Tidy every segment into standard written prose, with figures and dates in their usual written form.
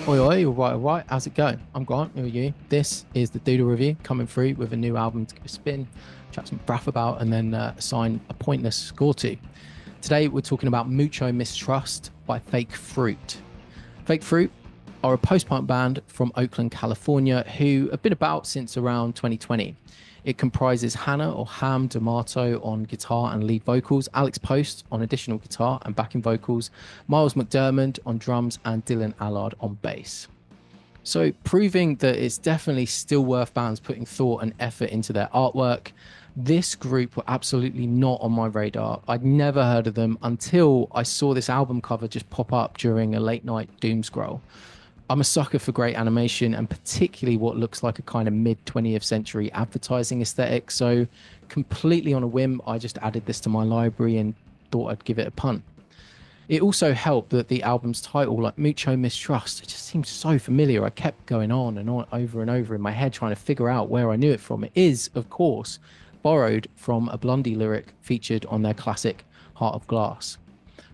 Oi, oi, all right, how's it going? I'm Grant, who are you? This is the Doodle Review, coming through with a new album to give a spin, chat some braff about, and then assign a pointless score to. Today, we're talking about Mucho Mistrust by Fake Fruit. Fake Fruit are a post-punk band from Oakland, California, who have been about since around 2020. It comprises Hannah or Ham D'Amato on guitar and lead vocals, Alex Post on additional guitar and backing vocals, Miles McDermott on drums, and Dylan Allard on bass. So proving that it's definitely still worth bands putting thought and effort into their artwork, this group were absolutely not on my radar. I'd never heard of them until I saw this album cover just pop up during a late night doom scroll. I'm a sucker for great animation and particularly what looks like a kind of mid 20th century advertising aesthetic. So completely on a whim, I just added this to my library and thought I'd give it a punt. It also helped that the album's title, like Mucho Mistrust, it just seemed so familiar. I kept going on and over and over in my head trying to figure out where I knew it from. It is, of course, borrowed from a Blondie lyric featured on their classic Heart of Glass.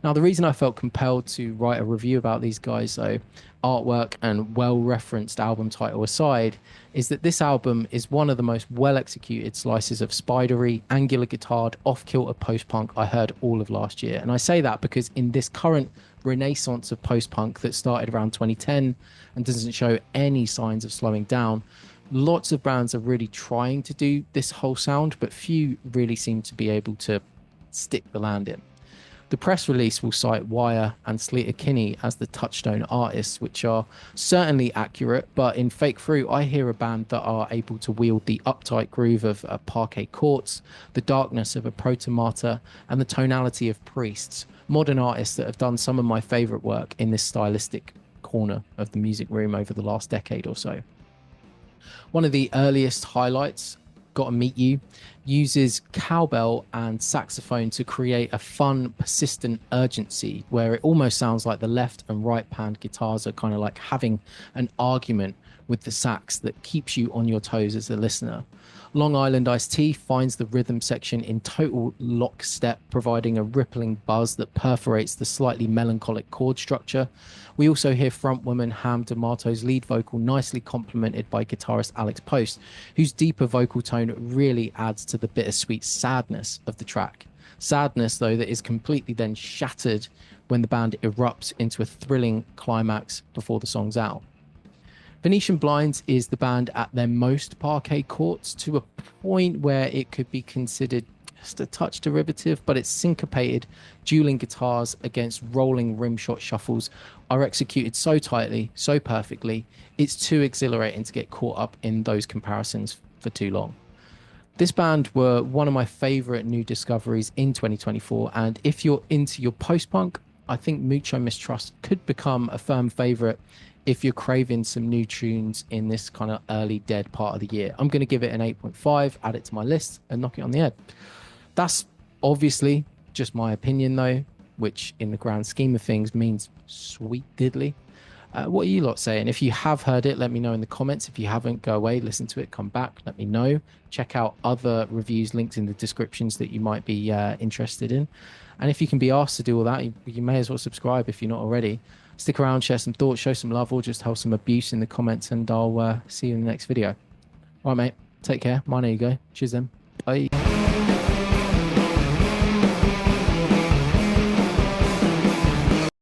Now, the reason I felt compelled to write a review about these guys, though, artwork and well-referenced album title aside, is that this album is one of the most well-executed slices of spidery, angular-guitared, off-kilter post-punk I heard all of last year. And I say that because in this current renaissance of post-punk that started around 2010 and doesn't show any signs of slowing down, lots of bands are really trying to do this whole sound, but few really seem to be able to stick the landing. The press release will cite Wire and Sleater Kinney as the touchstone artists, which are certainly accurate, but in Fake Fruit, I hear a band that are able to wield the uptight groove of parquet courts, the darkness of a protomata, and the tonality of priests, modern artists that have done some of my favorite work in this stylistic corner of the music room over the last decade or so. One of the earliest highlights, Gotta Meet You, uses cowbell and saxophone to create a fun, persistent urgency where it almost sounds like the left and right panned guitars are kind of like having an argument with the sax that keeps you on your toes as a listener. Long Island Iced Tea finds the rhythm section in total lockstep, providing a rippling buzz that perforates the slightly melancholic chord structure. We also hear frontwoman Ham D'Amato's lead vocal nicely complemented by guitarist Alex Post, whose deeper vocal tone really adds to the bittersweet sadness of the track. Sadness, though, that is completely then shattered when the band erupts into a thrilling climax before the song's out. Venetian Blinds is the band at their most parquet courts to a point where it could be considered just a touch derivative, but its syncopated dueling guitars against rolling rimshot shuffles are executed so tightly, so perfectly, it's too exhilarating to get caught up in those comparisons for too long. This band were one of my favorite new discoveries in 2024, and if you're into your post-punk, I think Mucho Mistrust could become a firm favorite if you're craving some new tunes in this kind of early dead part of the year. I'm going to give it an 8.5, add it to my list, and knock it on the head. That's obviously just my opinion, though, which in the grand scheme of things means sweet diddly. What are you lot saying? If you have heard it, let me know in the comments. If you haven't, go away, listen to it, come back, let me know. Check out other reviews linked in the descriptions that you might be interested in. And if you can be asked to do all that, you may as well subscribe if you're not already. Stick around, share some thoughts, show some love, or just hold some abuse in the comments, and I'll see you in the next video. All right, mate. Take care. Mine, there you go. Cheers then. Bye.